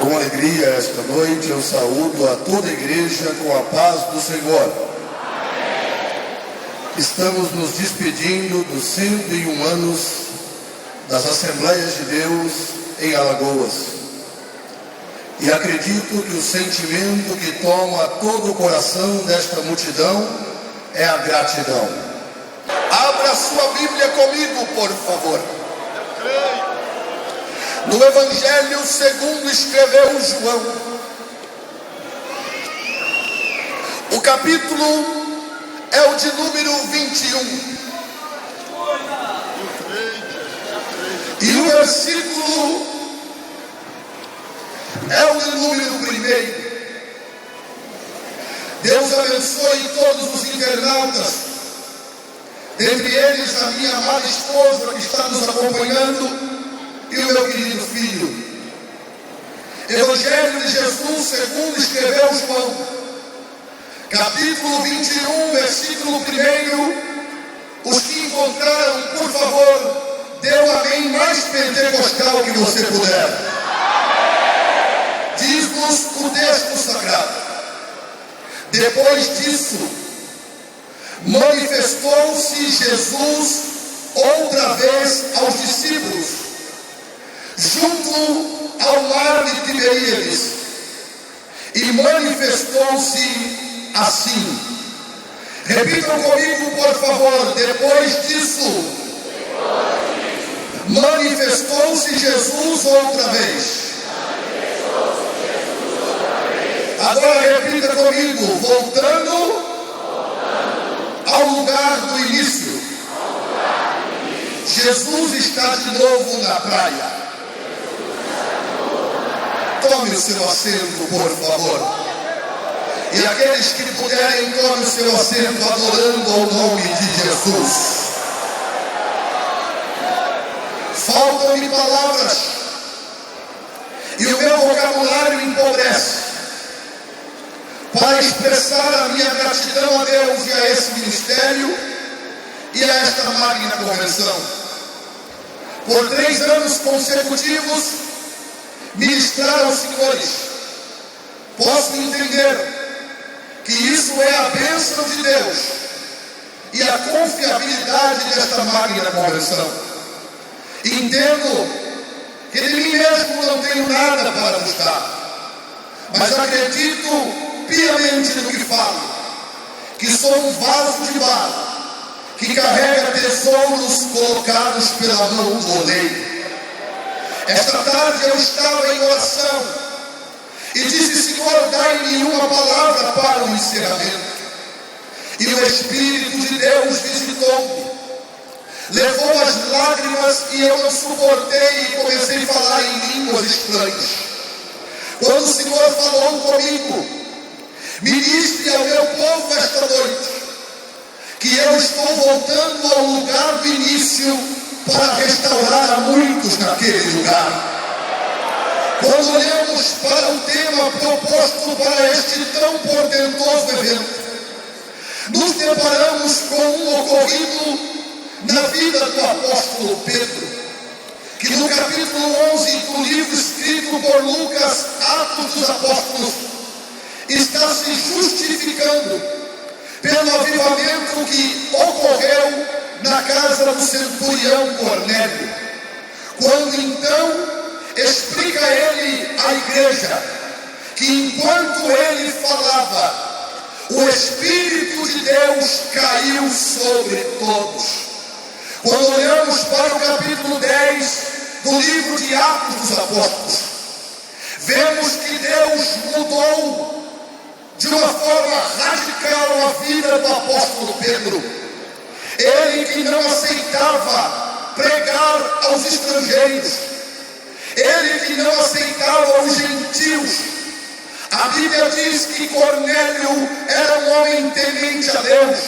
Com alegria esta noite eu saúdo a toda a igreja com a paz do Senhor. Estamos nos despedindo dos 101 anos das Assembleias de Deus em Alagoas. E acredito que o sentimento que toma todo o coração desta multidão é a gratidão. Abra sua Bíblia comigo, por favor. No Evangelho segundo escreveu João, o capítulo é o de número 21, e o versículo é o de número 1. Deus abençoe todos os internautas, dentre eles a minha amada esposa que está nos acompanhando, e o meu querido filho. Evangelho de Jesus segundo escreveu João, capítulo 21, versículo 1. Os que encontraram, por favor, dê um amém mais pentecostal que você puder. Diz-nos o texto sagrado: depois disso, manifestou-se Jesus outra vez aos discípulos, junto ao mar de Tiberíades, e manifestou-se assim. Repitam comigo, por favor. Depois disso, manifestou-se Jesus outra vez. Agora repita comigo, voltando ao lugar do início. Jesus está de novo na praia. Tome o seu assento, por favor. E aqueles que puderem, tome o seu assento adorando ao nome de Jesus. Faltam-me palavras e o meu vocabulário empobrece para expressar a minha gratidão a Deus e a esse ministério e a esta magna convenção. Por 3 anos consecutivos, ministrar aos senhores. Posso entender que isso é a bênção de Deus e a confiabilidade desta magna convenção. Entendo que de mim mesmo não tenho nada para buscar, mas acredito piamente no que falo, que sou um vaso de barro que carrega tesouros colocados pela mão do oleiro. Esta tarde eu estava em oração e disse: Senhor, dai-me uma palavra para o encerramento. E o Espírito de Deus visitou-me, levou as lágrimas e eu não suportei e comecei a falar em línguas estranhas. Quando o Senhor falou comigo: ministre ao meu povo esta noite, que eu estou voltando ao lugar do início para restaurar a muitos naquele lugar. Quando olhamos para o tema proposto para este tão portentoso evento, nos deparamos com um ocorrido na vida do apóstolo Pedro, que no capítulo 11 do livro escrito por Lucas, Atos dos Apóstolos, está se justificando pelo avivamento que ocorreu na casa do centurião Cornélio, quando então explica ele à igreja que enquanto ele falava, o Espírito de Deus caiu sobre todos. Quando olhamos para o capítulo 10 do livro de Atos dos Apóstolos, vemos que Deus mudou de uma forma radical a vida do apóstolo Pedro. Ele que não aceitava pregar aos estrangeiros, ele que não aceitava os gentios. A Bíblia diz que Cornélio era um homem temente a Deus,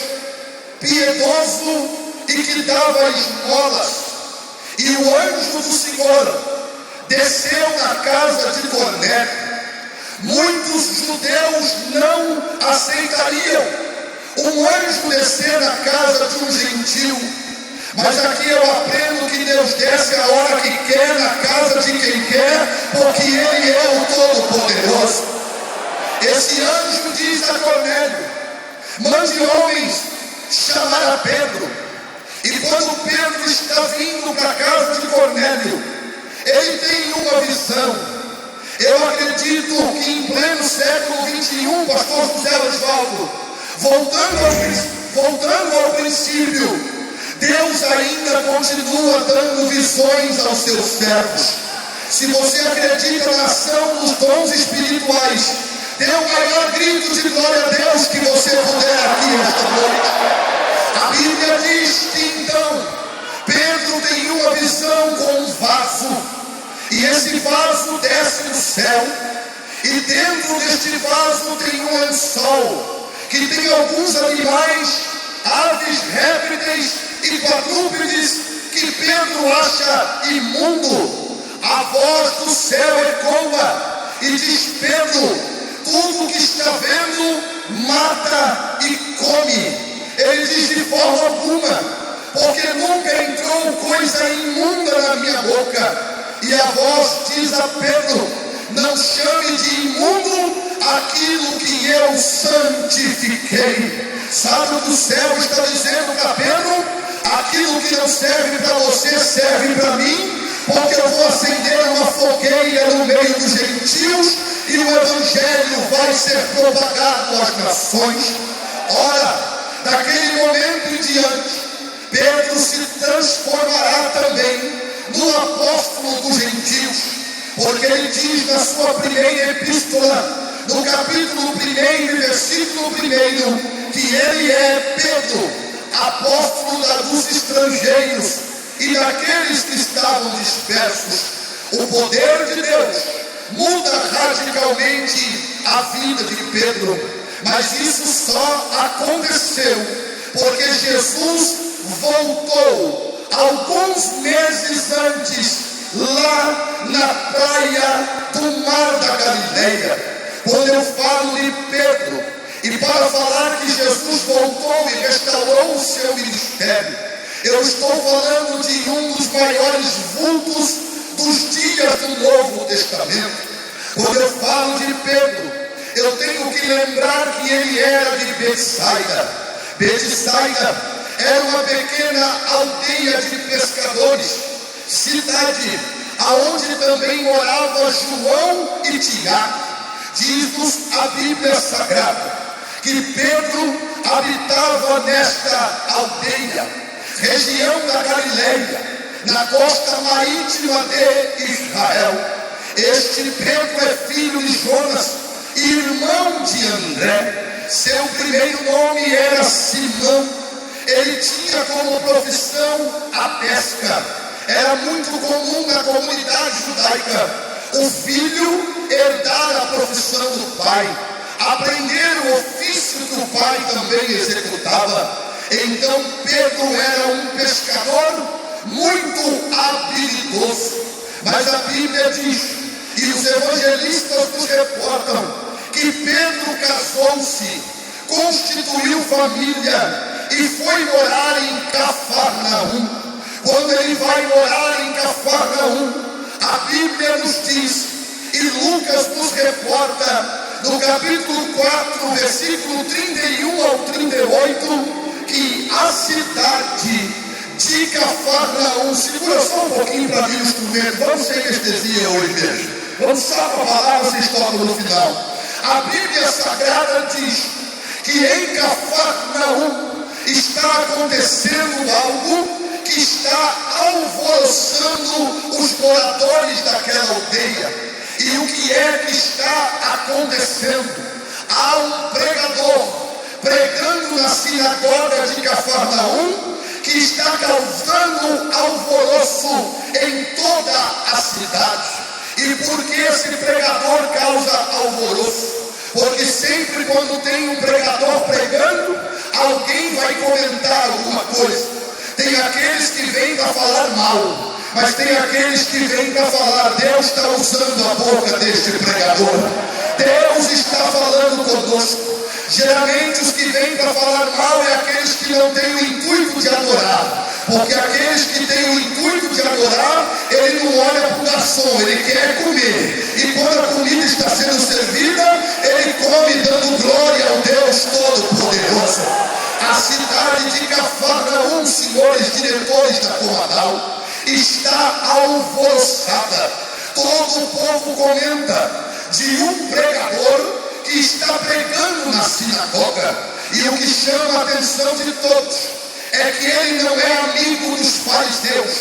piedoso e que dava esmolas. E o anjo do Senhor desceu na casa de Cornélio. Muitos judeus não aceitariam um anjo descer na casa de um gentil, Mas aqui eu aprendo que Deus desce a hora que quer, na casa de quem quer, porque Ele é o Todo-Poderoso. Esse anjo diz a Cornélio: mande homens chamar a Pedro. E quando Pedro está vindo para a casa de Cornélio, ele tem uma visão. Eu acredito que em pleno século XXI, pastor José Osvaldo, voltando ao princípio, Deus ainda continua dando visões aos seus servos. Se você acredita na ação dos dons espirituais, dê o maior grito de glória a Deus que você puder aqui esta noite. A Bíblia diz que então Pedro tem uma visão com um vaso, e esse vaso desce do céu, e dentro deste vaso tem um lençol que tem alguns animais, aves, répteis e quadrúpedes que Pedro acha imundo. A voz do céu ecoa e diz: Pedro, tudo que está vendo, mata e come. Ele diz: de forma alguma, porque nunca entrou coisa imunda na minha boca. E a voz diz a Pedro: não chame de imundo aquilo que eu santifiquei. Sabe o que o céu está dizendo para Pedro? Aquilo que não serve para você, serve para mim, porque eu vou acender uma fogueira no meio dos gentios, e o Evangelho vai ser propagado às nações. Ora, daquele momento em diante, Pedro se transformará também no apóstolo dos gentios, porque ele diz na sua primeira epístola, no capítulo 1, versículo 1, que ele é Pedro, apóstolo dos estrangeiros e daqueles que estavam dispersos. O poder de Deus muda radicalmente a vida de Pedro, mas isso só aconteceu porque Jesus voltou alguns meses antes, lá na praia do Mar da Galileia. Quando eu falo de Pedro, e para falar que Jesus voltou e restaurou o seu ministério, eu estou falando de um dos maiores vultos dos dias do Novo Testamento. Quando eu falo de Pedro, eu tenho que lembrar que ele era de Betsaida. Betsaida era uma pequena aldeia de pescadores, cidade aonde também morava João e Tiago. Diz-nos a Bíblia Sagrada que Pedro habitava nesta aldeia, região da Galileia, na costa marítima de Israel. Este Pedro é filho de Jonas, irmão de André. Seu primeiro nome era Simão. Ele tinha como profissão a pesca. Era muito comum na comunidade judaica o filho herdar a profissão do pai, aprender o ofício que o pai também executava. Então Pedro era um pescador muito habilidoso. Mas a Bíblia diz, e os evangelistas nos reportam, que Pedro casou-se, constituiu família e foi morar em Cafarnaum. Quando ele vai morar em Cafarnaum, a Bíblia nos diz, e Lucas nos reporta, no capítulo 4, versículo 31 ao 38, que a cidade de Cafarnaum, segura só um pouquinho para mim o instrumento, vamos sem anestesia hoje mesmo, vamos só para falar, vocês tocam no final. A Bíblia Sagrada diz que em Cafarnaum está acontecendo algo que está alvoroçando os moradores daquela aldeia. E o que é que está acontecendo? Há um pregador pregando na sinagoga de Cafarnaum que está causando alvoroço em toda a cidade. E por que esse pregador causa alvoroço? Porque sempre quando tem um pregador pregando, alguém vai comentar alguma coisa. Tem aqueles que vêm para falar mal, mas tem aqueles que vêm para falar: Deus está usando a boca deste pregador, Deus está falando conosco. Geralmente os que vêm para falar mal é aqueles que não têm o intuito de adorar, Porque aqueles que têm o intuito de adorar, ele não olha para o garçom, ele quer comer. E quando a comida está sendo servida, ele come dando glória ao Deus Todo-Poderoso. A cidade de Cafarnaum, senhores diretores da Comadal, está alvoroçada. Todo o povo comenta de um pregador que está pregando na sinagoga. E o que chama a atenção de todos é que ele não é amigo dos fariseus.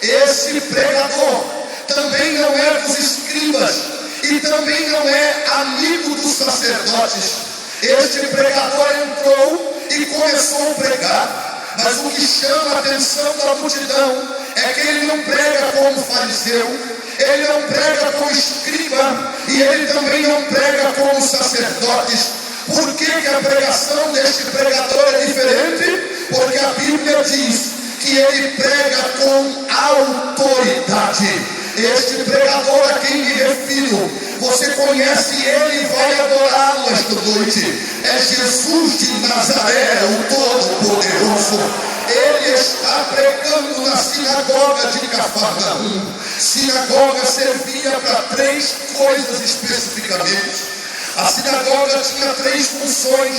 Esse pregador também não é dos escribas e também não é amigo dos sacerdotes. Este pregador entrou e começou a pregar, mas o que chama a atenção da multidão é que ele não prega como fariseu, ele não prega como escriba e ele também não prega como sacerdotes. Por que a pregação deste pregador é diferente? Porque a Bíblia diz que ele prega com autoridade. Este pregador a quem me refiro, você conhece ele e vai adorá-lo esta noite. É Jesus de Nazaré, o Todo-Poderoso. Ele está pregando na sinagoga de Cafarnaum. Sinagoga servia para 3 coisas especificamente. A sinagoga tinha 3 funções.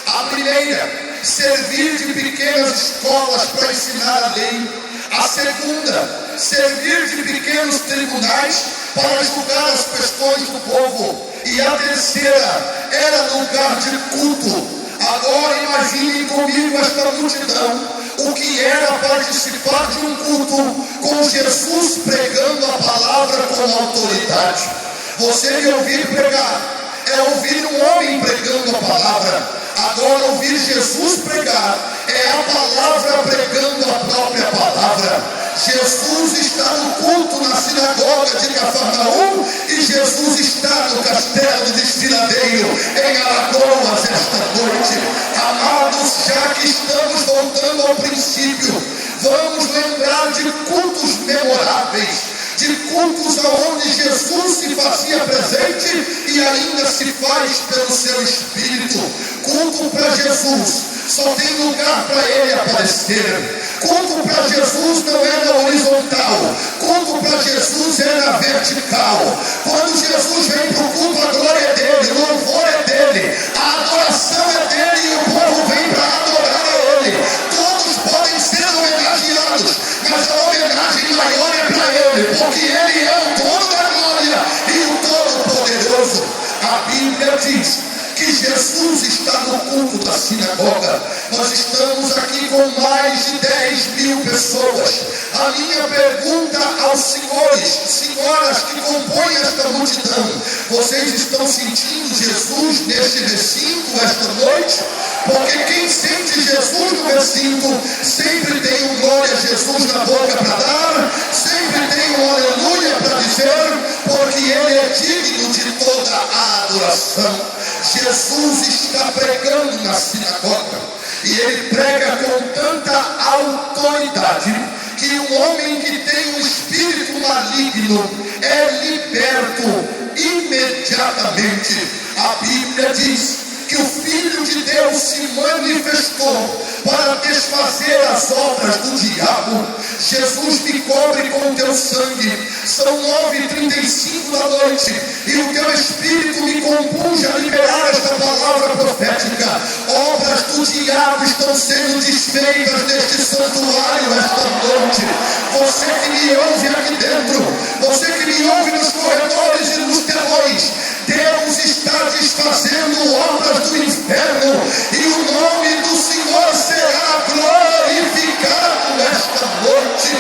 A primeira, servir de pequenas escolas para ensinar a lei. A segunda, servir de pequenos tribunais para julgar as questões do povo. E a terceira, era lugar de culto. Agora imaginem comigo esta multidão, o que era participar de um culto com Jesus pregando a palavra com autoridade. Você me ouvir pregar é ouvir um homem pregando a palavra. Agora ouvir Jesus pregar é a palavra pregando a própria palavra. Jesus está no culto na sinagoga de Cafarnaum e Jesus está no castelo de Estiladeiro, em Alagoas, esta noite. Amados, já que estamos voltando ao princípio, vamos lembrar de cultos memoráveis, de cultos aonde Jesus se fazia presente e ainda se faz pelo seu Espírito. Culto para Jesus só tem lugar para ele aparecer. Culto para Jesus não é na horizontal, culto para Jesus é na vertical. Quando Jesus vem para o culto, a glória é dele, o louvor é dele, a adoração é dele e o povo vem para adorar a ele. Todos podem ser homenageados, mas a homenagem maior é para ele, porque ele é o dono da glória e o Todo-Poderoso. A Bíblia diz que Jesus está no culto da sinagoga. Nós estamos aqui com mais de 10.000 pessoas. A minha pergunta aos senhores, senhoras que compõem esta multidão: vocês estão sentindo Jesus neste recinto esta noite? Porque quem sente Jesus no recinto sempre tem um glória a Jesus na boca para dar, sempre tem um aleluia para dizer, porque ele é digno de toda a adoração. Jesus está pregando na sinagoga e ele prega com tanta autoridade que um homem que tem um espírito maligno é liberto imediatamente. A Bíblia diz que o Filho de Deus se manifestou para desfazer as obras do diabo. Jesus me cobre com o teu sangue. São 9h35 da noite e o teu Espírito me compunja a liberar esta palavra profética. Obras do diabo estão sendo desfeitas neste santuário esta noite. Você que me ouve aqui dentro, você que me ouve nos corredores e nos telões, Deus está desfazendo obras do inferno e o nome do Senhor será glorificado esta noite.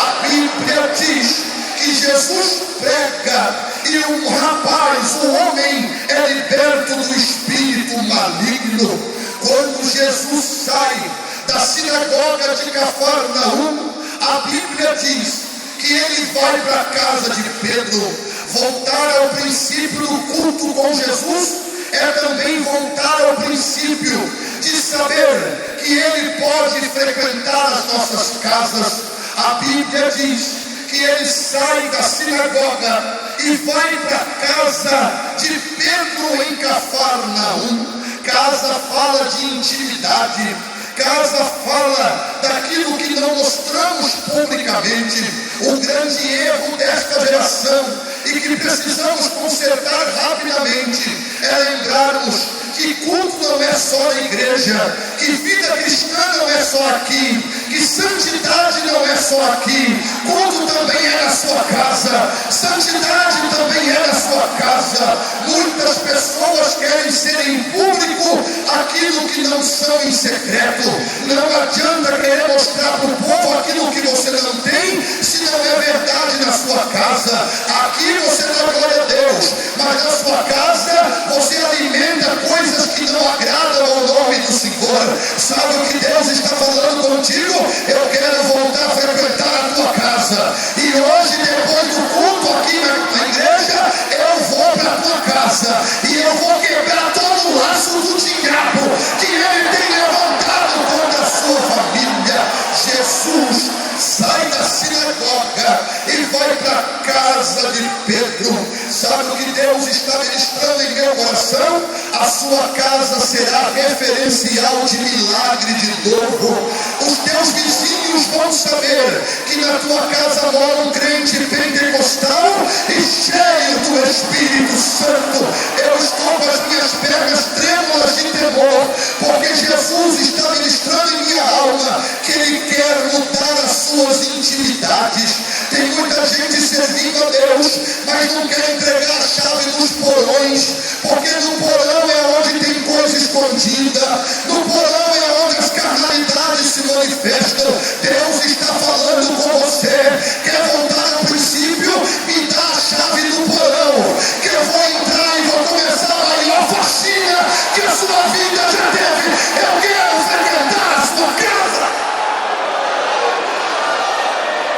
A Bíblia diz que Jesus prega e um rapaz, um homem, é liberto do espírito maligno. Quando Jesus sai da sinagoga de Cafarnaum, a Bíblia diz que ele vai para a casa de Pedro. Voltar ao princípio do culto com Jesus é também voltar ao princípio de saber que ele pode frequentar as nossas casas. A Bíblia diz que ele sai da sinagoga e vai para a casa de Pedro em Cafarnaum. Casa fala de intimidade, casa fala daquilo que não mostramos publicamente. O grande erro desta geração, e que precisamos consertar rapidamente, é lembrarmos que culto não é só na igreja, que vida cristã não é só aqui, que santidade não é só aqui, culto também é na sua casa, santidade também é na sua casa. Muitas pessoas querem ser em público aquilo que não são em secreto. Não adianta querer mostrar para o povo aquilo que você não tem, se não é verdade na sua casa. Aqui você dá glória a Deus, mas na sua casa você alimenta coisas que não agradam ao nome do Senhor. Sabe o que Deus está falando contigo? Eu quero voltar a frequentar a tua casa, e hoje, depois do culto aqui na igreja, eu vou para a tua casa e eu vou quebrar todo o laço do diabo que ele tem levantado contra a sua família. Jesus sai da sinagoga e vai para a casa de Pedro. Sabe o que Deus está ministrando em meu coração? A sua casa será referencial de milagre de novo. Os teus vizinhos vão saber que na tua casa mora um crente pentecostal e cheio do Espírito Santo. Eu estou com as minhas pernas trêmulas de temor, porque Jesus está ministrando em minha alma que Ele quer mudar as suas intimidades. Tem muita gente servindo a Deus, mas não quer entregar a chave dos porões, porque no porão é onde tem coisa escondida, no porão é onde as carnalidades se manifestam. Deus está falando com você. Quer voltar ao princípio? Me dá a chave do porão, que eu vou entrar e vou começar a maior faxina que a sua vida já teve. Eu quero frequentar a sua casa.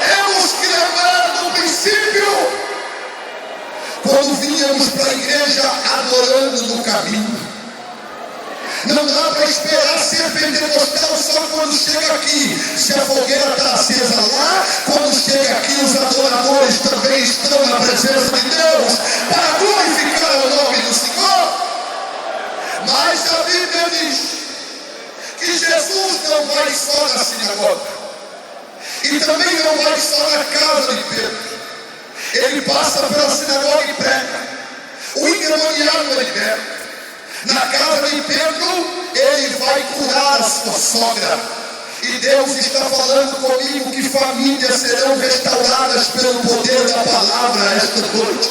Temos que lembrar do princípio, quando vínhamos para a igreja adorando no caminho. Não dá para esperar ser pentecostal só quando chega aqui. Se a fogueira está acesa lá, quando chega aqui os adoradores também estão na presença de Deus para glorificar o nome do Senhor. Mas a Bíblia diz que Jesus não vai só na sinagoga, e também não vai só na casa de Pedro. Ele passa pela sinagoga e prega. O endemoniado é liberto. Na casa de Pedro, ele vai curar a sua sogra. E Deus está falando comigo que famílias serão restauradas pelo poder da palavra esta noite.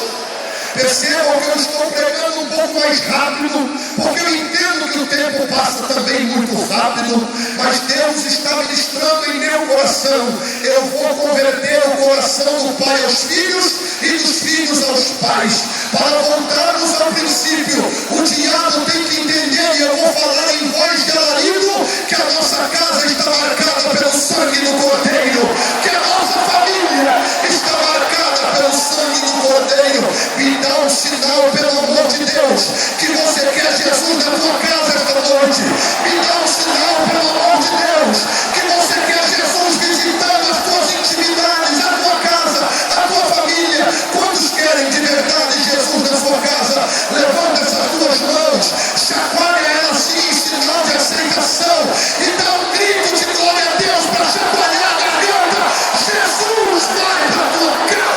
Percebam que eu estou pregando um pouco mais rápido, porque eu entendo que o tempo passa também muito rápido, mas Deus está ministrando em meu coração. Eu vou converter o coração do pai aos filhos e dos filhos aos pais, para voltarmos ao princípio. O diabo tem que entender, e eu vou falar em voz de alarido, que a nossa casa está marcada pelo sangue do Cordeiro, que a nossa família está marcada pelo sangue do Cordeiro. Me dá um sinal, pelo amor de Deus, que você quer Jesus na tua casa esta noite. Me dá um sinal, pelo amor de Deus, que você quer Jesus visitando as tuas intimidades, a tua casa, a tua família. Quantos querem de verdade Jesus na sua casa? Levanta essas duas mãos, chacoalha ela assim em sinal de aceitação e dá um grito de glória a Deus para chacoalhar a garganta. Jesus vai para a tua casa.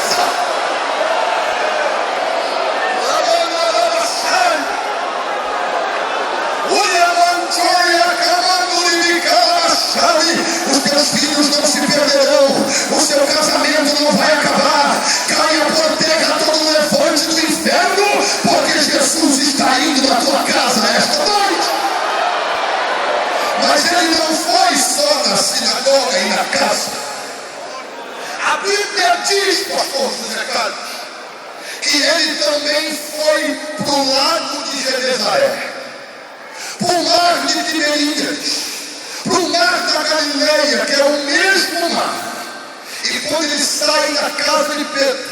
Os teus filhos não se perderão, o seu casamento não vai acabar. Caia por terra todo o levante do inferno, porque Jesus está indo na tua casa esta noite. Mas ele não foi só na sinagoga e na casa. A Bíblia diz, pastor José Carlos, que ele também foi para o lago de Genezaré, para o mar de Tiberíades, para o mar da Galileia, que é o mesmo mar. E quando ele sai da casa de Pedro,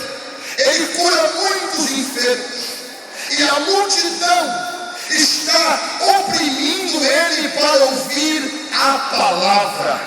ele cura muitos enfermos, e a multidão está oprimindo ele para ouvir a palavra.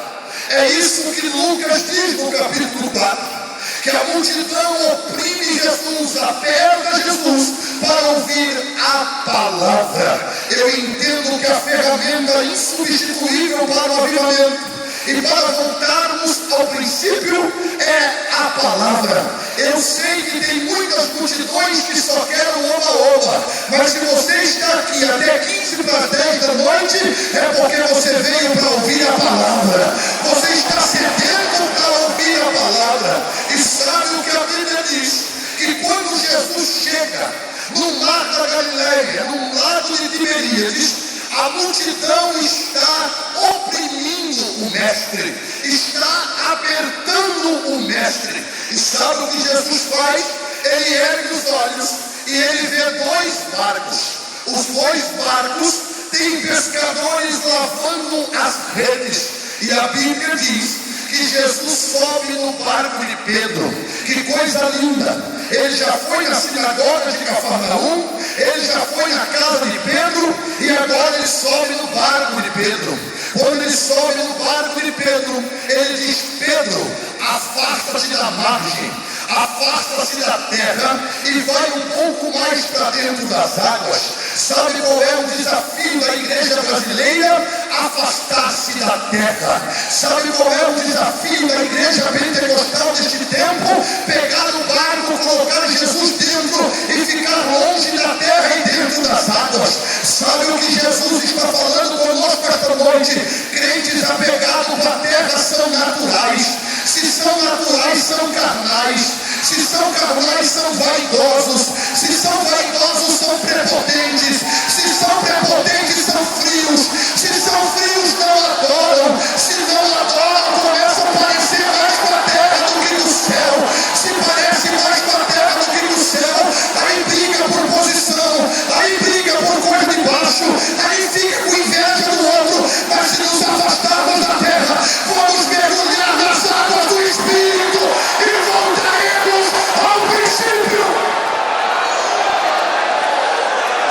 É isso que Lucas diz no capítulo 4, que a multidão oprime Jesus, aperta Jesus para ouvir a palavra. eu entendo que a ferramenta insubstituível para o avivamento e para voltarmos ao princípio é a palavra. Eu sei que tem muitas multidões que só querem um oba-oba, mas se você está aqui até 15 para as 10 da noite, é porque você veio para ouvir a palavra. Você está sedento para ouvir a palavra. E sabe o que a Bíblia diz? Que quando Jesus chega no mar da Galileia, no lago de Tiberíades, a multidão está oprimindo o mestre, está apertando o mestre. E sabe o que Jesus faz? Ele ergue os olhos e ele vê dois barcos. Os dois barcos têm pescadores lavando as redes. E a Bíblia diz que Jesus sobe no barco de Pedro. Que coisa linda! Ele já foi na sinagoga de Cafarnaum, ele já foi na casa de Pedro, e agora ele sobe no barco de Pedro. Quando ele sobe no barco de Pedro, ele diz: Pedro, afasta-te da margem, afasta-se da terra e vai um pouco mais para dentro das águas. Sabe qual é o desafio da igreja brasileira? Afastar-se da terra. Sabe qual é o desafio da igreja pentecostal deste tempo? Pegar o barco, colocar Jesus dentro e ficar longe da terra e dentro das águas. Sabe o que Jesus está falando conosco esta noite? Crentes apegados à terra são naturais. Se são naturais, são carnais. Se são carnais, são vaidosos. Se são vaidosos, são prepotentes. Se são prepotentes, são frios. Se são frios, não adoram. Se não adoram, começam a parecer mais com a terra do que com o céu. Se parece mais com a terra do que com o céu, aí briga por posição, aí briga por coisa de baixo, aí fica com inveja do outro. Mas se nos afastarmos da terra, vamos mergulhar nas águas do Espírito e voltaremos ao princípio.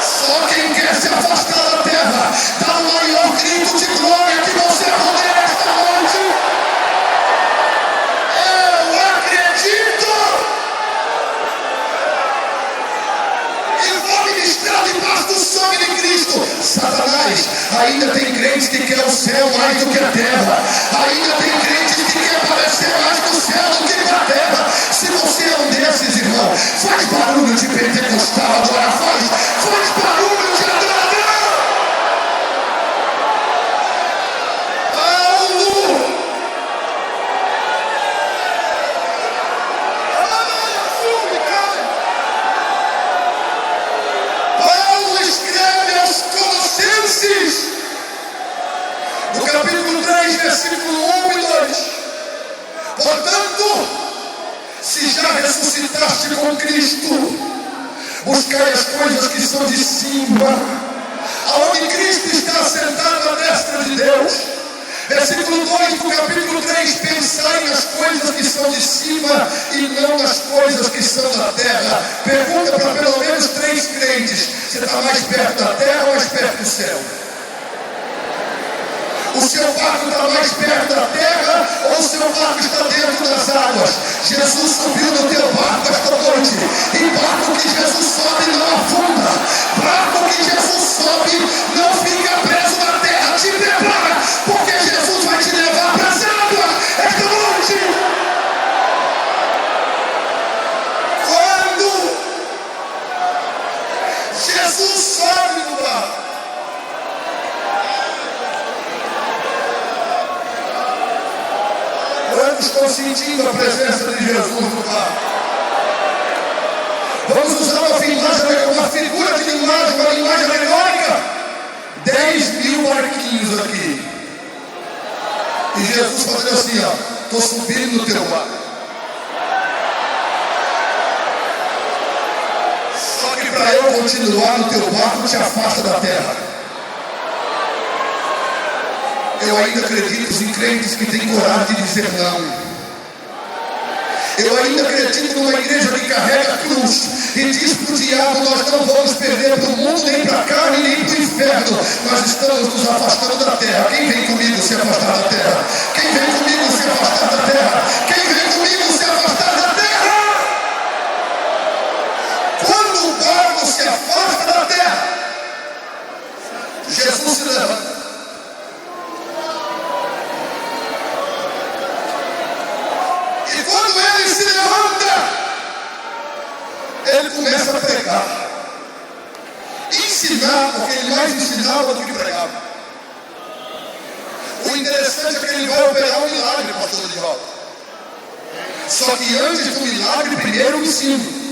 Só quem quer se afastar da terra, dá o maior grito de glória que você puder esta noite. Eu acredito e vou ministrar debaixo do sangue de Cristo. Satanás, ainda tem crentes que quer o céu mais do que a terra. Ainda tem crentes que quer parecer mais do céu do que da terra. Se você é um desses, irmão, faz barulho de pentecostal agora, faz barulho de adorador. Paulo escreve aos Colossenses, no capítulo 3, versículo 1 e 2: portanto, se já ressuscitaste com Cristo, buscai as coisas que são de cima, aonde Cristo está sentado à destra de Deus. Versículo 2 do capítulo 3: pensai nas coisas que são de cima e não nas coisas que são da terra. Pergunta para pelo menos 3 crentes: você está mais perto da terra ou mais perto do céu? O seu barco está mais perto da terra ou o seu barco está dentro das águas? Jesus subiu no teu barco esta noite. E barco que Jesus sobe não afunda. Barco que Jesus sobe não fica preso na terra. Te prepara, porque Jesus vai te levar para as águas esta noite. Quando Jesus sobe no barco, quantos estão sentindo a presença de Jesus no barco? Vamos usar uma figura de linguagem, uma linguagem alegórica. 10 mil barquinhos aqui. E Jesus fazendo assim, ó: estou subindo no teu barco. Só que para eu continuar no teu barco, te afasta da terra. Eu ainda acredito em crentes que têm coragem de dizer não. Eu ainda acredito numa igreja que carrega a cruz e diz para o diabo: nós não vamos perder para o mundo, nem para a carne, nem para o inferno. Nós estamos nos afastando da terra. Quem vem comigo se afastar da terra? Quem vem comigo se afastar da terra? Quem vem comigo se afastar da terra? Quando o barco se afasta da terra, ensinar, porque ele mais ensinava do que pregava. O interessante é que ele vai operar um milagre, pastor Edivaldo. Só que antes do milagre, primeiro o ensino.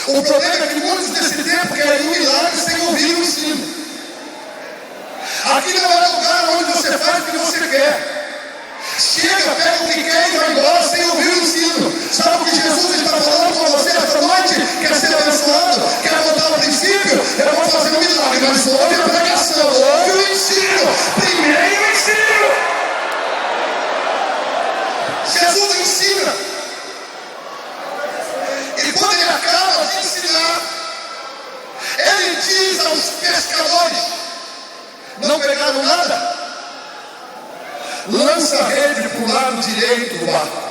O problema é que muitos desse tempo querem um milagre sem ouvir o ensino. Aqui não é lugar onde você faz o que você quer. Chega, pega o que quer e vai embora sem ouvir o ensino. Sabe o que Jesus está falando com você esta noite? Quer ser abençoado? Quer voltar ao princípio? Eu vou fazer um milagre, mas ouve a pregação, ouve o ensino. Primeiro o ensino. Jesus ensina. E quando ele acaba de ensinar, ele diz aos pescadores: não pegaram nada? Lança a rede para o lado direito do barco.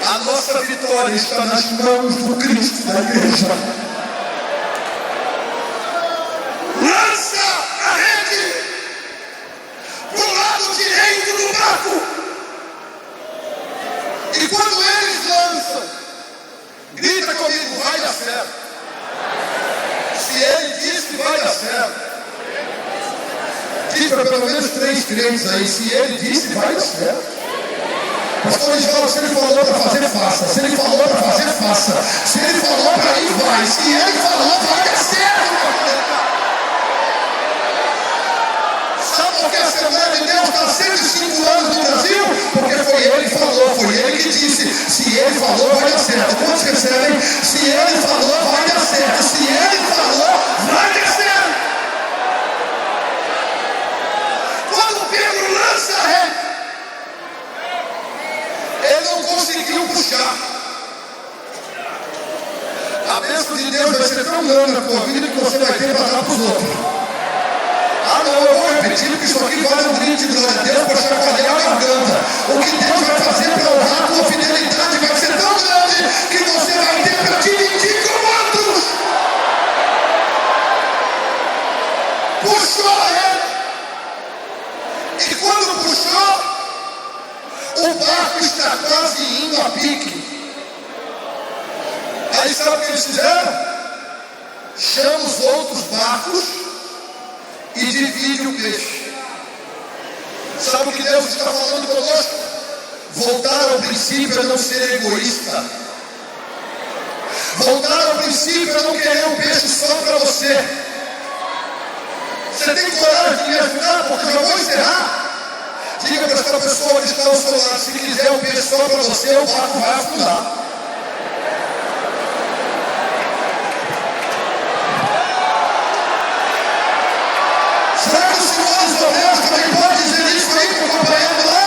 A nossa vitória está nas mãos do Cristo da igreja. Lança a rede para o lado direito do barco. E quando eles lançam, grita comigo: vai dar certo. Se ele disse que vai dar certo, diz para pelo menos 3 crentes aí: se ele disse, vai dar certo. Pastor Edivaldo, se ele falou para fazer, faça. Se ele falou para fazer, faça. Se ele falou para ir, vai. Se ele falou, vai dar certo. Sabe por que a Assembleia de Deus está 105 anos no Brasil? Porque foi ele que falou, foi ele que disse: se ele falou, vai dar certo. Quantos percebem? Se ele falou, vai dar certo. Se ele falou, vai dar certo. Quando Pedro lança a rede, ele não conseguiu puxar. A bênção de Deus vai ser tão grande na tua vida que você vai ter para dar para os outros. Ah não, eu vou repetir, porque isso aqui vale um grito de glória a Deus para chacoalhar a garganta. O que Deus vai fazer para honrar a tua fidelidade vai ser tão grande que você vai ter para dividir com outros. Puxou a rede. E quando puxou, o barco está quase indo a pique. Aí sabe o que eles fizeram? Chama os outros barcos e divide o peixe. Sabe o que Deus está falando conosco? Voltar ao princípio é não ser egoísta. Voltar ao princípio é não querer um peixe só para você. Você tem coragem de me ajudar? Porque eu vou encerrar. Diga para essa pessoa que está ao seu lado: se quiser um peixe só para você, o barco vai afundar. Será que os senhores obreiros também podem dizer isso aí para o companheiro lá?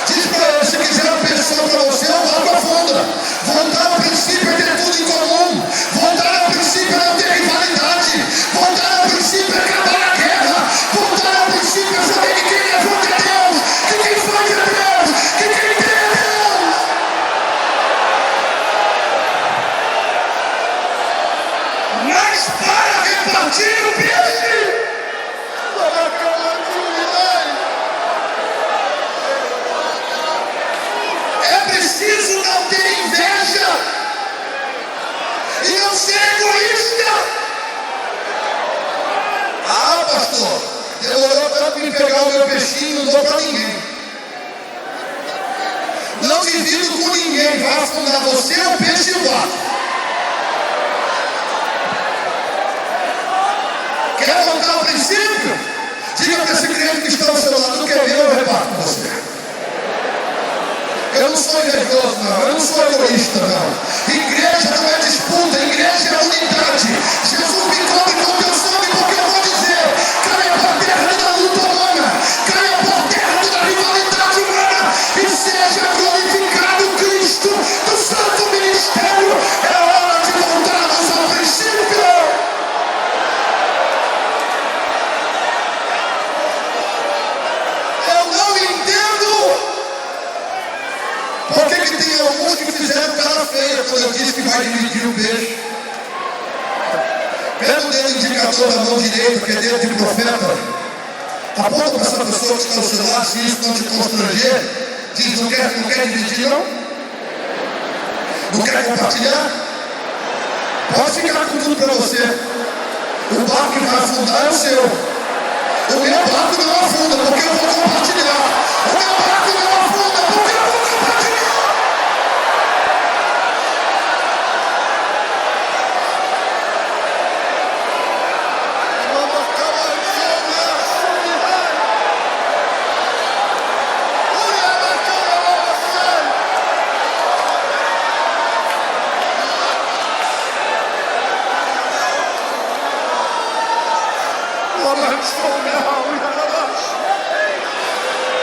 Diz para ele: se quiser um peixe só para você, o barco afunda. Voltar ao princípio é ter tudo em comum. Voltar ao princípio é não ter rivalidade. Voltar ao princípio é acabar a guerra. Voltar ao princípio é saber que quem levanta é Deus, que quem faz é Deus, que quem tem é Deus. Mas para repartir o peixe, é preciso não ter inveja e não ser egoísta. Ah, pastor, demorou tanto me pegar o meu peixinho, não dou para ninguém. Não divido com ninguém, vai afundar você, o peixe e o barco. Quer voltar ao princípio? Diga para esse cliente que está ao seu lado: não quer ver, eu reparto com você. Eu não sou invejoso, não. Eu não sou egoísta, não. Igreja não é disputa, igreja é unidade. Jesus me cobre com teu sangue, porque eu vou dizer: caia por terra da luta humana, caia por terra da rivalidade humana, e seja glorificado Cristo do santo ministério. É hora de voltarmos ao princípio. Eu não entendo por que tem alguns que fizeram cara feia quando eu disse que vai dividir o peixe. Pega o dedo indicador da mão direita, que é dedo de profeta. Aponta para essa pessoa que está ao seu lado, se isso não te constranger. Diz: não quer dividir, não? Não quer compartilhar? Pode ficar com tudo para você. O barco que vai afundar é o seu. O meu barco não afunda, porque eu vou compartilhar. O meu barco não afunda, porque eu vou compartilhar.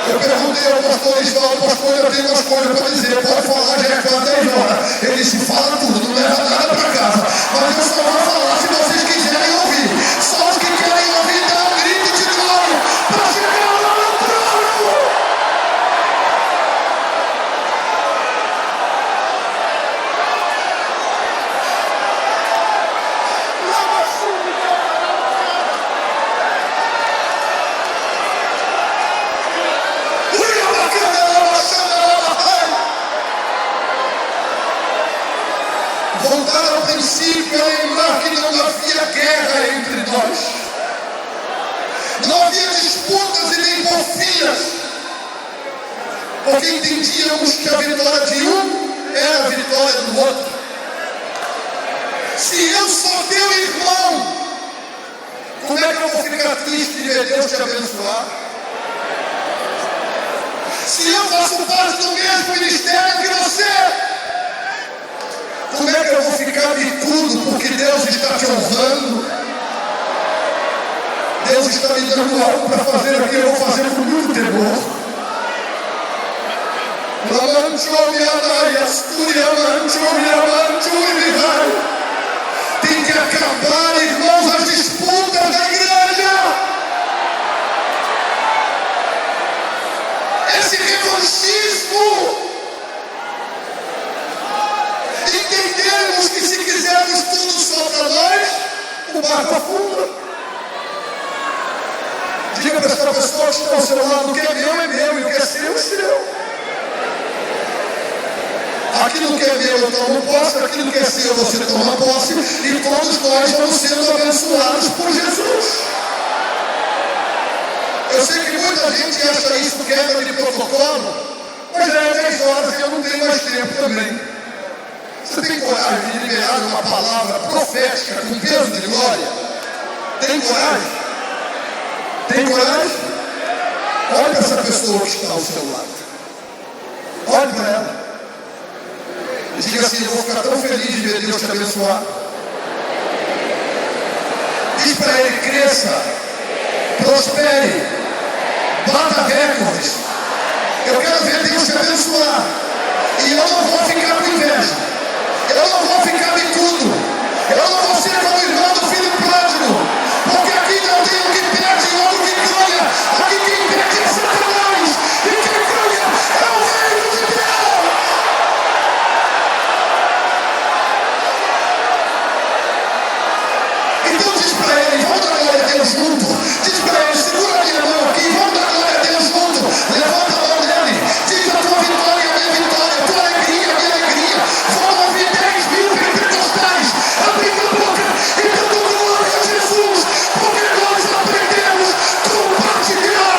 Eu perguntei ao pastor Isval, pastor, eu tenho umas coisas para dizer, pode falar, já é quase 10 horas. Ele disse, fala tudo, não leva nada para casa. Mas eu só vou falar se vocês quiserem ouvir. Só os que querem ouvir, dá um grito de glória para chegar lá no trono. Voltar ao princípio é lembrar que não havia guerra entre nós. Não havia disputas e nem porfias. Porque entendíamos que a vitória de um era a vitória do outro. Se eu sou teu irmão, como é que eu vou ficar triste de ver Deus te abençoar? Se eu faço parte do mesmo ministério que você, como é que eu vou ficar bicudo porque Deus está te honrando? Deus está me dando algo para fazer aqui, eu vou fazer com muito temor. Tem que acabar, irmãos, as disputas da igreja. Esse revanchismo. Entendemos que se quisermos tudo só para nós, o barco afunda. Diga para essa pessoa que está ao seu lado, o que é meu, e o que é seu, é seu. Aquilo que é meu eu tomo posse, aquilo que é seu você toma posse, e todos nós vamos sendo abençoados por Jesus. Eu sei que muita gente acha isso quebra de protocolo, mas é 10 horas e eu não tenho mais tempo também. Você tem coragem de liberar uma palavra profética com peso de glória? Tem coragem? Tem coragem? Olhe para essa pessoa que está ao seu lado. Olhe para ela. E diga assim, eu vou ficar tão feliz de ver Deus te abençoar. Diz para ele, cresça, prospere, bata recordes. Eu quero ver Deus te abençoar. E eu não vou ficar com inveja. Eu não vou ficar bicudo. Eu não vou ser como o irmão do filho pródigo. Porque aqui não tem o que perde e outro que ganha. Aqui quem perde é Satanás. E quem ganha é o reino de Deus. Então diz para ele, vamos dar glória a Deus junto. Diz para ele, segura a minha mão aqui, vamos dar glória a Deus junto. Levanta a mão dele. Diz a tua vitória, a minha vitória, a tua alegria, a minha alegria. Vamos ouvir 10.000 pentecostais abrindo a boca e dando glória a Jesus, porque nós aprendemos a compartilhar.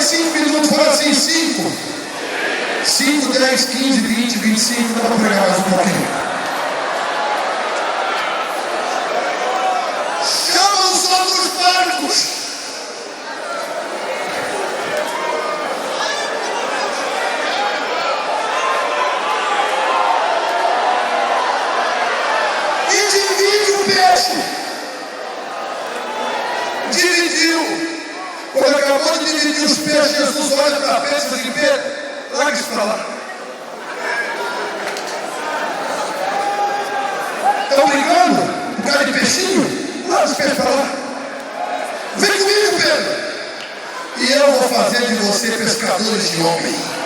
5 minutos, fala assim, 5, 10, 15, 20, 25, dá para pregar mais um pouquinho. Chama os outros barcos. E divide o peixe. Dividiu. Quando acabou de dividir os peixes, Jesus olha para Pedro e diz: Pedro, larga isso para lá. Estão brigando? Um cara de peixinho? Larga os peixes para lá. Vem comigo, Pedro. E eu vou fazer de você pescadores de homem.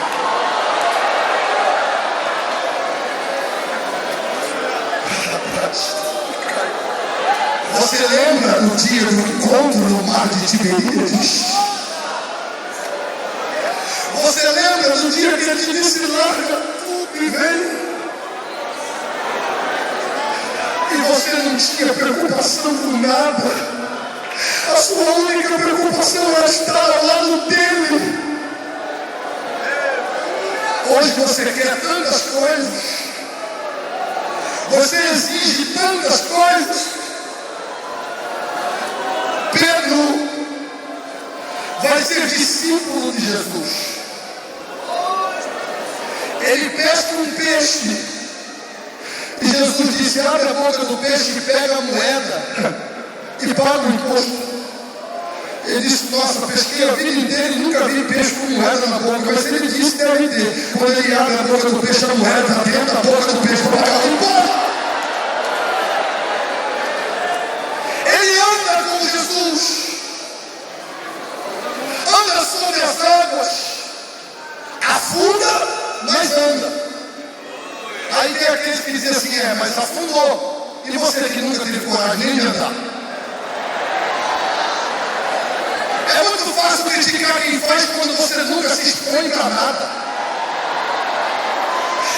Você lembra do dia do encontro no mar de Tiberíades? Você lembra do dia que ele disse: larga tudo e vem? E você não tinha preocupação com nada. A sua única preocupação era estar ao lado dele. Hoje você quer tantas coisas. Você exige tantas coisas. Pedro vai ser discípulo de Jesus. Ele pesca um peixe. E Jesus disse: abre a boca do peixe e pega a moeda e paga o imposto. Ele disse: nossa, pesquei a vida inteira e nunca vi peixe com moeda na boca. Mas ele disse: deve ter. Quando ele abre a boca do peixe, a moeda está dentro da boca do peixe para pagar o imposto. Ele anda com Jesus. Anda sobre as águas. Afunda, mas anda. Aí tem aqueles que dizem assim: mas afundou. E você que nunca teve coragem nem de andar? É muito fácil criticar quem faz quando você nunca se expõe para nada.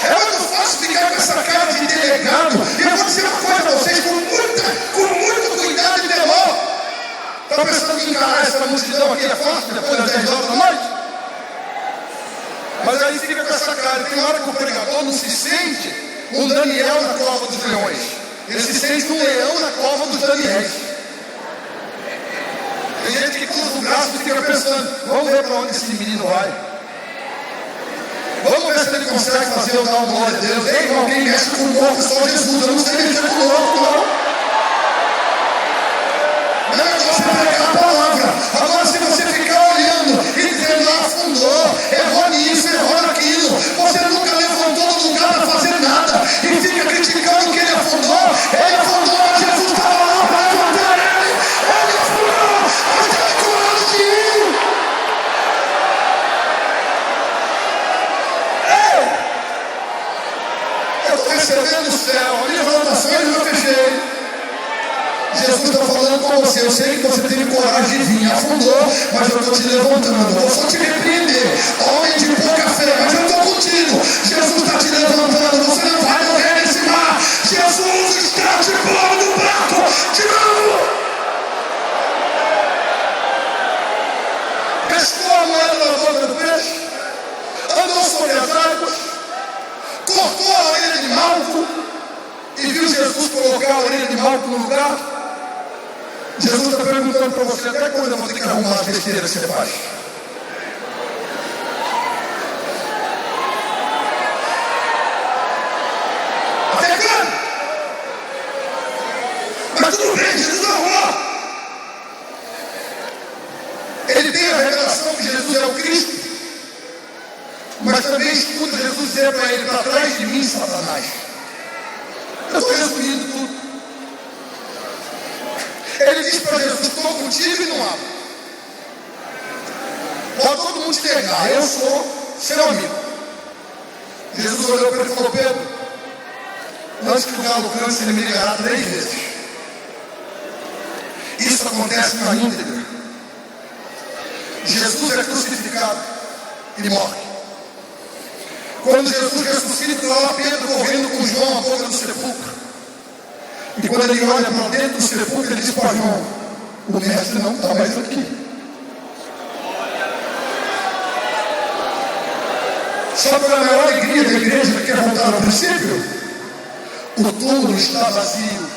É muito fácil ficar com essa cara de delegado. E eu vou dizer uma coisa para vocês com muito cuidado e temor. Está pensando em encarar essa multidão aqui é fácil depois das 10 horas da noite? Mas aí fica com essa cara. Tem hora que o pregador não se sente um Daniel na cova dos leões. Ele se sente um leão na cova dos Daniéis. Tem gente que cruza o braço e fica pensando: vamos ver para onde esse menino vai. Vamos ver se ele consegue fazer eu dar uma glória a Deus. Ei, irmão, quem mexe com o morto só Jesus. Eu não sei mexer com o morto, não. Não é você pregar a palavra. Agora, se você ficar olhando e dizendo: afundou, errou nisso, errou naquilo, você nunca levantou do lugar para fazer nada e fica criticando que ele afundou, mas Jesus estava lá para levantar ele. Ele afundou, mas teve coragem de ir. Eu estou recebendo o céu, a minha anotações eu fechei. Jesus está falando com você. Eu sei que você teve coragem de vir, afundou, mas eu estou te levantando. Vou só te repreender, homem de pouca fé, mas eu estou contigo. Jesus está te levantando, você não vai morrer nesse mar. Jesus está te pondo no barco de novo. Pescou a moeda na boca do peixe, andou sobre as águas, cortou a orelha de Malco e viu Jesus colocar a orelha de Malco no lugar. Jesus está perguntando para você: até quando eu vou ter que arrumar as besteiras que você faz? Até quando? Mas tudo bem, Jesus arrumou. Ele tem a revelação que Jesus é o Cristo, mas também escuta Jesus dizer para ele: para trás de mim, Satanás. Eu estou resumindo tudo. Ele diz para Jesus: estou contigo e não abro. Pode todo mundo te negar, eu sou seu amigo. Jesus olhou para ele e falou: Pedro, antes que o galo cante, ele me ligará 3 vezes. Isso acontece na íntegra. Jesus é crucificado e morre. Quando Jesus ressuscita, lá Pedro correndo com João à boca do sepulcro. E quando ele olha para dentro do sepulcro, ele diz para João: o mestre não está mais aqui. Sabe qual é a maior alegria da igreja que quer voltar ao princípio? O túmulo está vazio.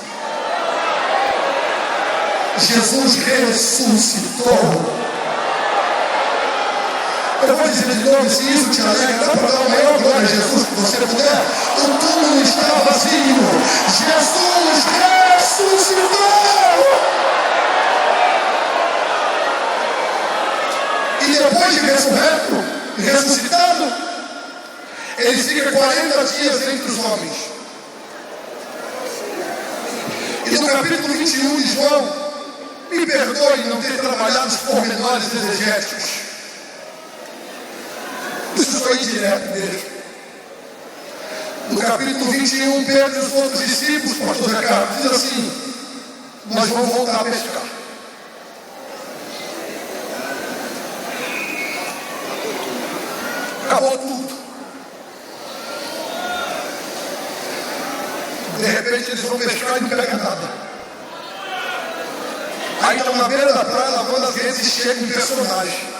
Jesus ressuscitou. Eu vou dizer de novo, se isso te alegra, dá para dar a maior glória a Jesus que você puder. O túmulo está vazio. Jesus ressuscitou. E depois de ressuscitado, ele fica 40 dias entre os homens. E no capítulo 21 de João, me perdoe não ter trabalhado os pormenores exegéticos. Isso foi direto mesmo. No capítulo 21, Pedro e os outros discípulos, pastor Ricardo, diz assim: nós vamos voltar a pescar. Acabou tudo. De repente eles vão pescar e não pegam nada. Aí estão na beira da praia lavando as redes e chega um personagem.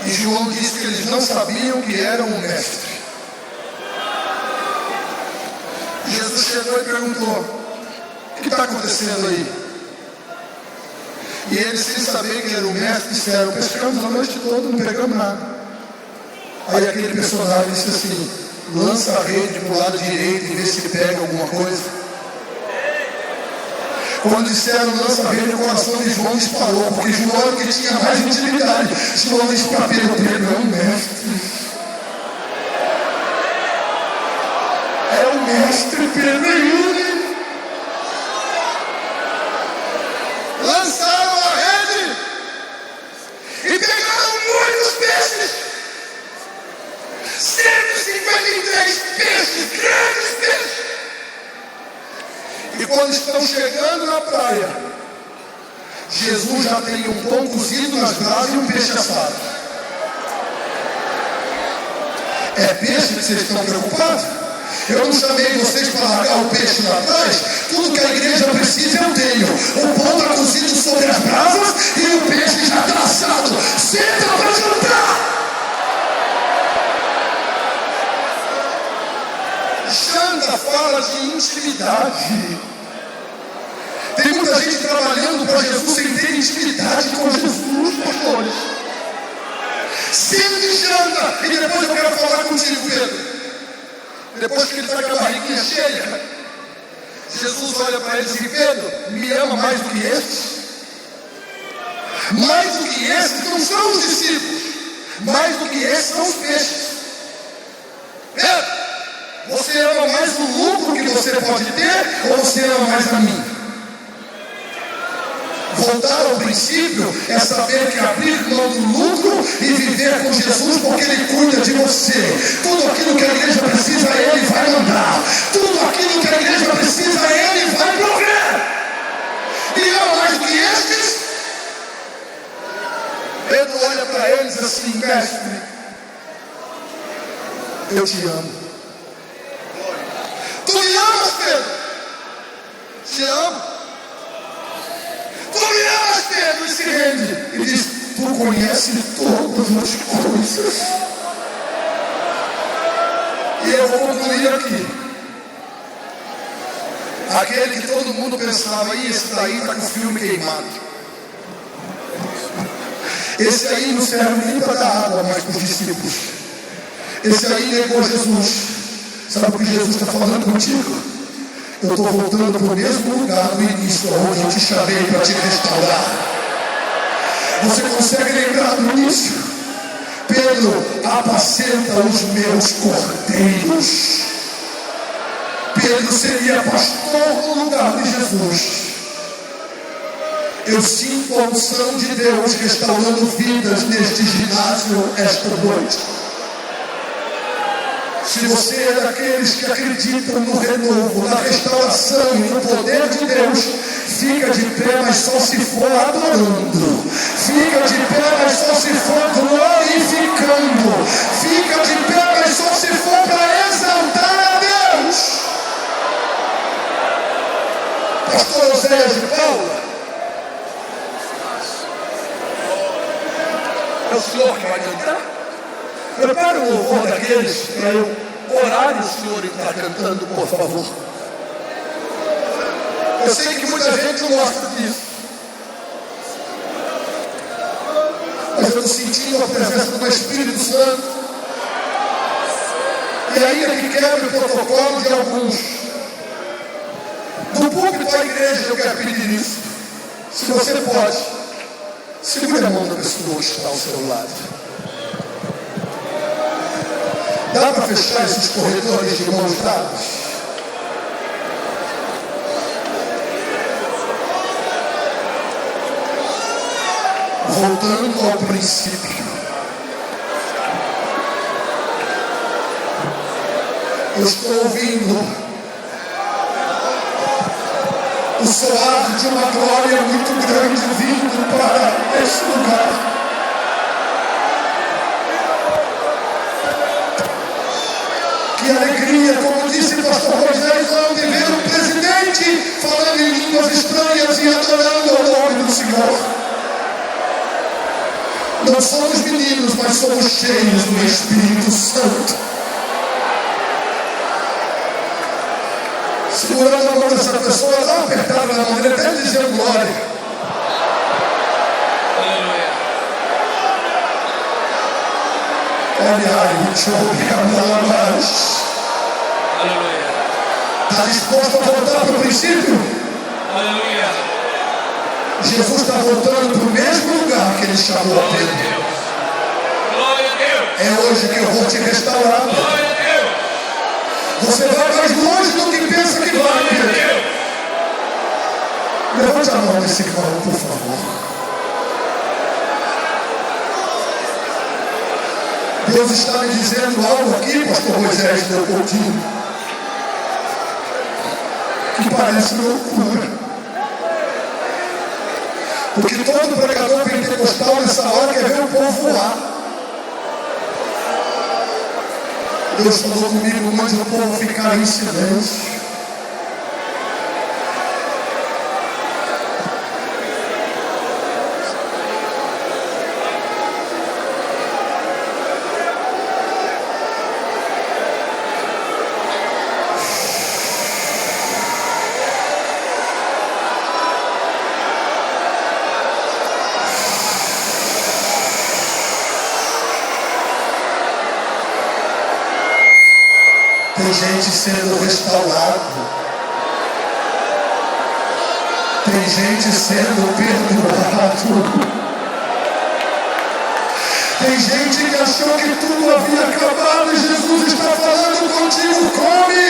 E João disse que eles não sabiam que eram o mestre. Jesus chegou e perguntou: o que está acontecendo aí? E eles, sem saber que era o mestre, disseram: pescamos a noite toda, não pegamos nada. Aí aquele personagem disse assim: lança a rede para o lado direito e vê se pega alguma coisa. Quando disseram lança a rede, o coração de João disparou, porque João era o que tinha mais intimidade. João disse para Pedro: Pedro é um mestre. É o mestre Pedro. Lançaram a rede e pegaram muitos peixes. 153 peixes, grandes peixes. E quando estão chegando na praia, Jesus já tem um pão cozido nas brasas e um peixe assado. É peixe que vocês estão preocupados? Eu não chamei vocês para largar o peixe lá atrás. Tudo que a igreja precisa eu tenho. O pão está cozido sobre as brasas e o peixe já está assado. Senta para jantar. Janda fala de intimidade. Tem muita gente trabalhando para Jesus sem ter intimidade com Jesus, pastores. Senta e janda. E depois eu quero falar contigo, Pedro. Depois que ele está com a barriguinha cheia, Jesus olha para ele e diz: Pedro, me ama mais do que estes? Mais do que estes não são os discípulos. Mais do que estes são os peixes. Pedro, você ama mais o lucro que você pode ter, ou você ama mais a mim? Voltar ao princípio é saber que abrir mão do lucro e viver com Jesus, porque Ele cuida de você. Tudo aquilo que a igreja precisa, Ele vai mandar. Tudo aquilo que a igreja precisa, Ele vai prover. E ama mais do que estes? Pedro olha para eles assim: mestre, eu te amo. Tu me amas, Pedro? Te amo. Tu me amas, Pedro? E se rende. E diz: tu conheces todas as coisas. E eu vou concluir aqui. Aquele que todo mundo pensava: esse daí está com o filme queimado. Esse aí não serve nem para dar água mais para os discípulos. Esse aí negou Jesus. Sabe o que Jesus está falando contigo? Eu estou voltando para o mesmo lugar do início, onde eu te chamei para te restaurar. Você consegue lembrar do início? Pedro, apacenta os meus cordeiros. Pedro seria pastor no lugar de Jesus. Eu sinto a unção de Deus restaurando vidas neste ginásio esta noite. Se você é daqueles que acreditam no renovo, na restauração e no poder de Deus, fica de pé, mas só se for adorando. Fica de pé, mas só se for glorificando. Fica de pé, mas só se for para exaltar a Deus. Pastor Oséias de Paula, é o senhor que vai cantar? Eu quero o louvor daqueles para eu orar e o senhor está cantando, por favor. Eu sei que muita gente não gosta disso, mas eu estou sentindo a presença do Espírito Santo. E ainda que quebre o protocolo de alguns, do púlpito à igreja, eu quero pedir isso. Se você pode, segure a mão da pessoa que está ao seu lado. Dá para fechar esses corredores de mãos dadas? Voltando ao princípio. Eu estou ouvindo o soar de uma glória muito grande vindo para esse lugar. Que alegria, como disse o pastor Moisés, ontem ver o presidente falando em línguas estranhas e adorando o nome do Senhor. Não somos meninos, mas somos cheios do Espírito Santo. Segurando a mão dessa pessoa, dá uma apertada na mão dele, até dizendo glória. Está disposto a voltar para o princípio? Aleluia. Jesus está voltando para o mesmo lugar que ele chamou a Pedro. É hoje que eu vou te restaurar. Você vai mais longe do que pensa que vai, Pedro. Levante a mão desse irmão, por favor. Deus está me dizendo algo aqui, pastor Moisés Leopoldino, que parece loucura. Porque todo pregador pentecostal nessa hora quer ver o povo voar. Deus falou comigo, mande o povo ficar em silêncio. Tem gente sendo restaurada. Tem gente sendo perdoado. Tem gente que achou que tudo havia acabado e Jesus está falando contigo. Come,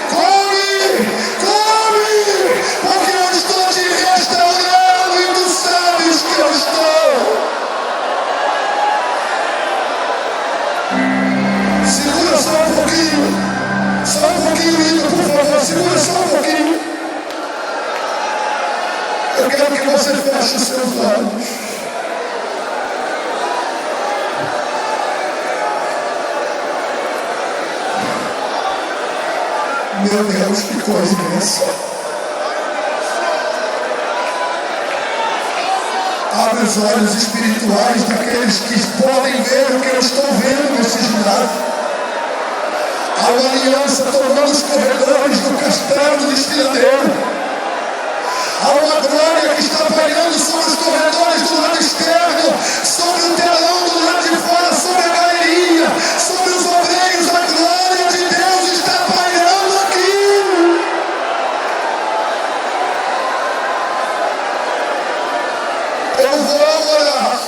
come, come, porque eu estou te restaurando e tu sabes que eu estou. Segura só um pouquinho. Só um pouquinho, Ida, por favor, segura só um pouquinho. Eu quero que você feche os seus olhos. Meu Deus, que coisa imensa. Abre os olhos espirituais daqueles que podem ver o que eu estou vendo nesse ginásio. Há uma aliança tomando os corredores do castelo desfiladeiro. Há uma glória que está pairando sobre os corredores do lado externo, sobre o telão do lado de fora, sobre a galeria, sobre os obreiros. A glória de Deus está pairando aqui. Eu vou orar.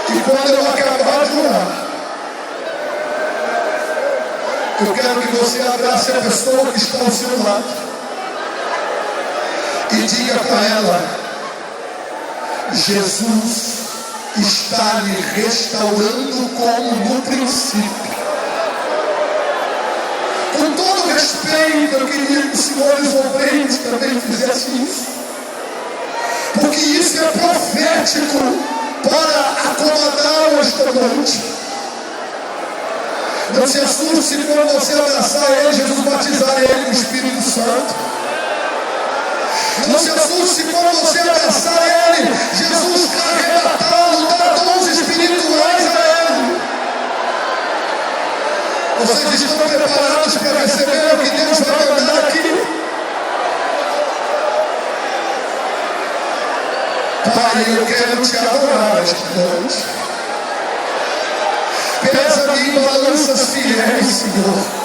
E quando eu acabar de orar, eu quero que você abrace a pessoa que está ao seu lado e diga para ela: Jesus está lhe restaurando como no princípio. Com todo respeito, eu queria que os senhores obreiros também fizessem isso, porque isso é profético para acomodar esta noite. Não se assuste quando você abraçar ele, Jesus batizar ele com o Espírito Santo. Não se assuste quando você abraçar ele, Jesus arrebatá-lo da dor. Vocês estão preparados para receber o que Deus vai mandar aqui? Pai, eu quero te adorar esta noite. Pesa-me em balanças fiéis, Senhor.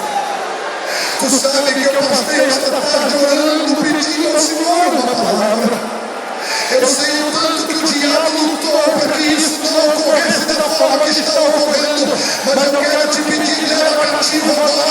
Tu sabe que eu passei esta tarde orando, pedindo ao Senhor uma palavra. Eu sei o tanto que o diabo lutou para que isso não ocorresse da forma que está ocorrendo, mas eu quero te pedir, leva cativo agora